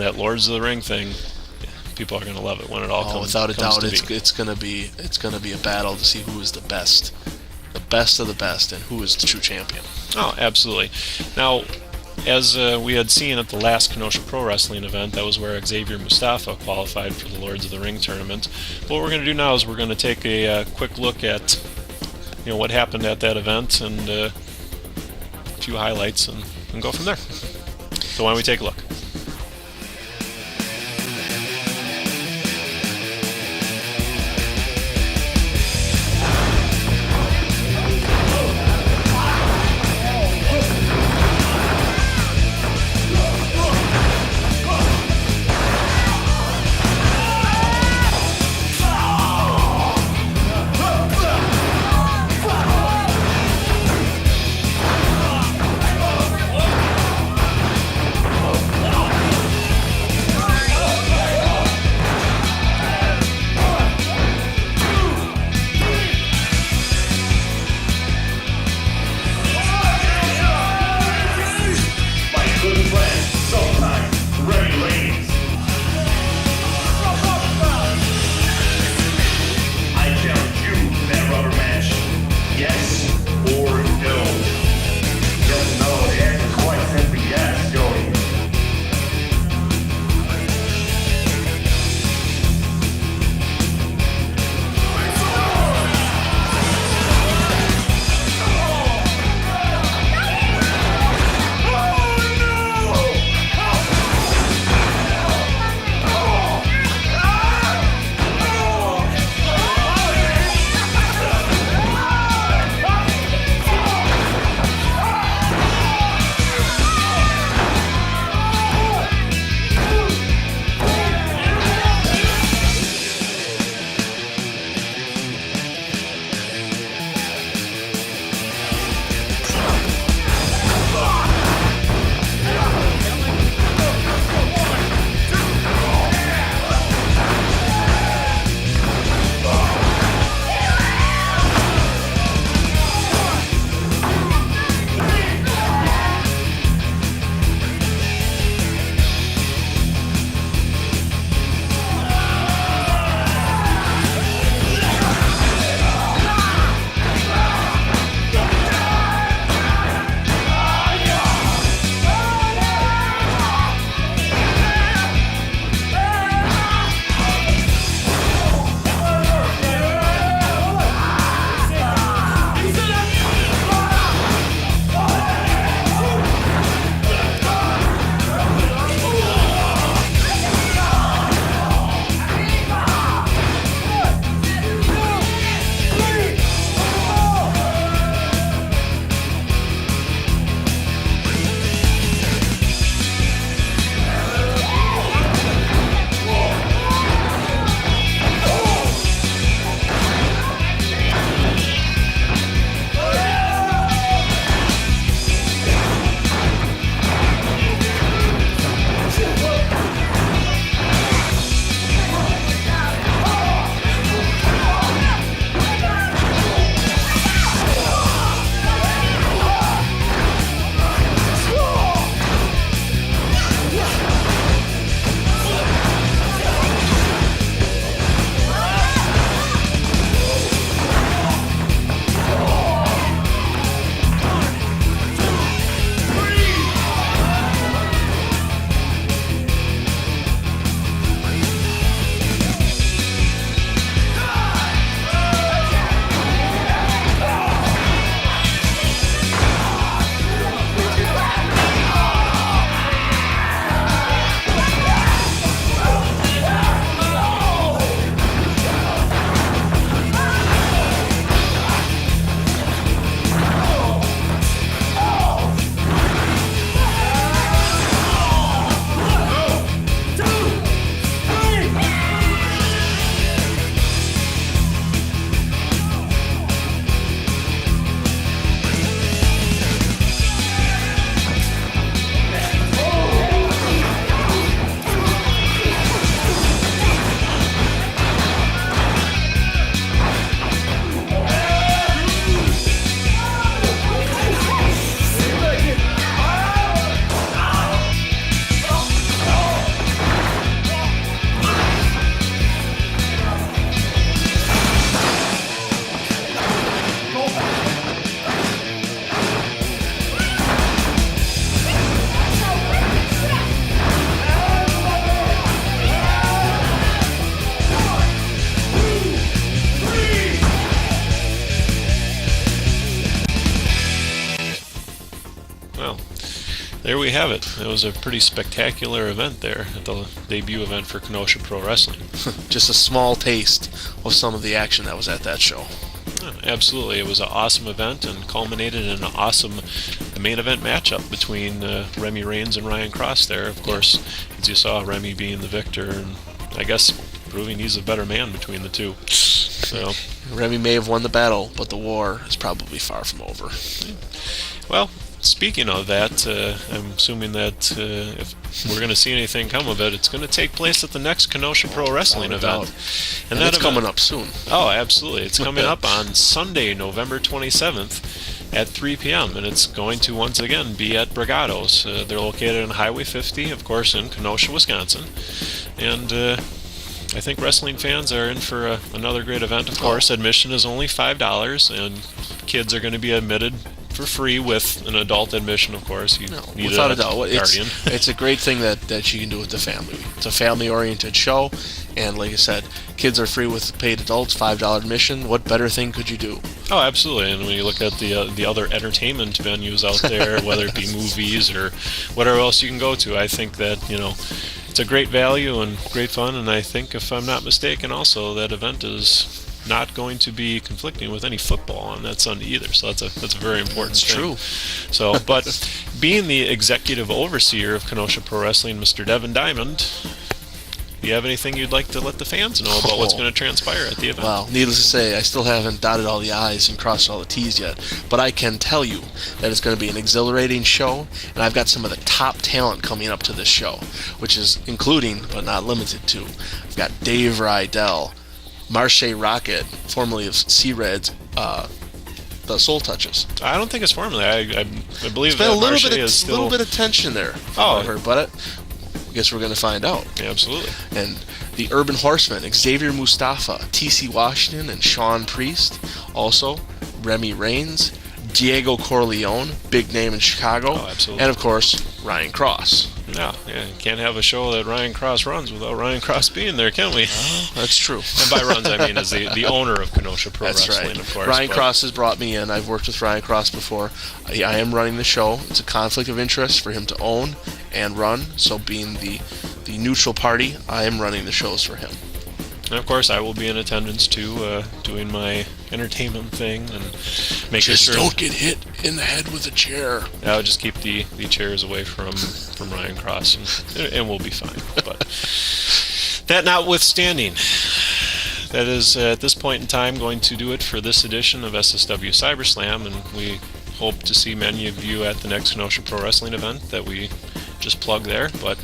that Lords of the Ring thing, people are going to love it when it all comes. Without a doubt, to it's going to be a battle to see who is the best of the best, and who is the true champion. Oh, absolutely. Now, as we had seen at the last KENOSHA Pro Wrestling event, that was where Xavier Mustafa qualified for the Lords of the Ring tournament. What we're going to do now is we're going to take a quick look at what happened at that event and a few highlights and go from there. So why don't we take a look? we have it. It was a pretty spectacular event there at the debut event for Kenosha Pro Wrestling. Just a small taste of some of the action that was at that show. Yeah, absolutely. It was an awesome event and culminated in an awesome main event matchup between Remy Reigns and Ryan Cross there. Of course, as you saw, Remy being the victor, and I guess proving he's a better man between the two. So Remy may have won the battle, but the war is probably far from over. Well, speaking of that, I'm assuming that if we're going to see anything come of it, it's going to take place at the next Kenosha Pro Wrestling event. And that's coming up soon. Oh, absolutely. It's coming up on Sunday, November 27th at 3 p.m. And it's going to once again be at Brigado's. They're located on Highway 50, of course, in Kenosha, Wisconsin. And I think wrestling fans are in for another great event. Of course, admission is only $5, and kids are going to be admitted for free with an adult admission, of course. You need without a a doubt. guardian. It's a great thing that you can do with the family. It's a family-oriented show, and like I said, kids are free with paid adults, $5 admission. What better thing could you do? Oh, absolutely. And when you look at the other entertainment venues out there, whether it be movies or whatever else you can go to, I think that, it's a great value and great fun. And I think, if I'm not mistaken, also that event is not going to be conflicting with any football on that Sunday either. So that's a very important thing. True. So, but being the executive overseer of Kenosha Pro Wrestling, Mr. Devin Diamond, do you have anything you'd like to let the fans know about what's going to transpire at the event? Well, needless to say, I still haven't dotted all the I's and crossed all the T's yet, but I can tell you that it's going to be an exhilarating show, and I've got some of the top talent coming up to this show, which is including, but not limited to, I've got Dave Rydell, Marche Rocket, formerly of Sea Reds, the Soul Touches. I don't think it's formerly. I believe There's been that a Marche is still... little bit of tension there. Oh. I've heard, but I guess we're going to find out. Yeah, absolutely. And the Urban Horsemen, Xavier Mustafa, T.C. Washington, and Sean Priest. Also, Remy Reigns, Diego Corleone, big name in Chicago. Oh, absolutely. And, of course, Ryan Cross. No, yeah, you can't have a show that Ryan Cross runs without Ryan Cross being there, can we? That's true. And by runs, I mean as the owner of Kenosha Pro That's Wrestling, right. of course. Ryan Cross has brought me in. I've worked with Ryan Cross before. I am running the show. It's a conflict of interest for him to own and run. So being the neutral party, I am running the shows for him. And of course, I will be in attendance too, doing my entertainment thing and making Just sure. don't get hit in the head with a chair. I'll just keep the chairs away from Ryan Cross, and we'll be fine. But that notwithstanding, that is at this point in time going to do it for this edition of SSW SYBERSLAM, and we hope to see many of you at the next Kenosha Pro Wrestling event that we just plug there. But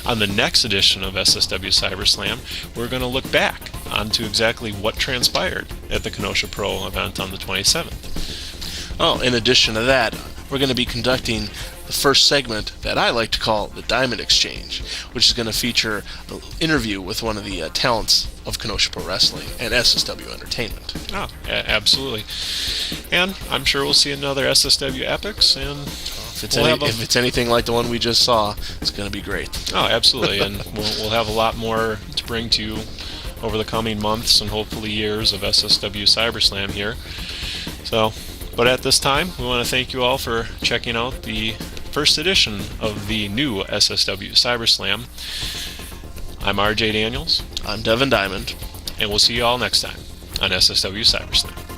on the next edition of SSW SYBERSLAM, we're going to look back onto exactly what transpired at the Kenosha Pro event on the 27th. Oh, in addition to that, we're going to be conducting the first segment that I like to call the Diamond Exchange, which is going to feature an interview with one of the talents of Kenosha Pro Wrestling and SSW Entertainment. Oh, absolutely. And I'm sure we'll see another SSW Epics, and if it's anything like the one we just saw, it's going to be great. Oh, absolutely. And we'll have a lot more to bring to you over the coming months and hopefully years of SSW SYBERSLAM here. So, but at this time, we want to thank you all for checking out the first edition of the new SSW SYBERSLAM. I'm RJ Daniels. I'm Devin Diamond. And we'll see you all next time on SSW SYBERSLAM.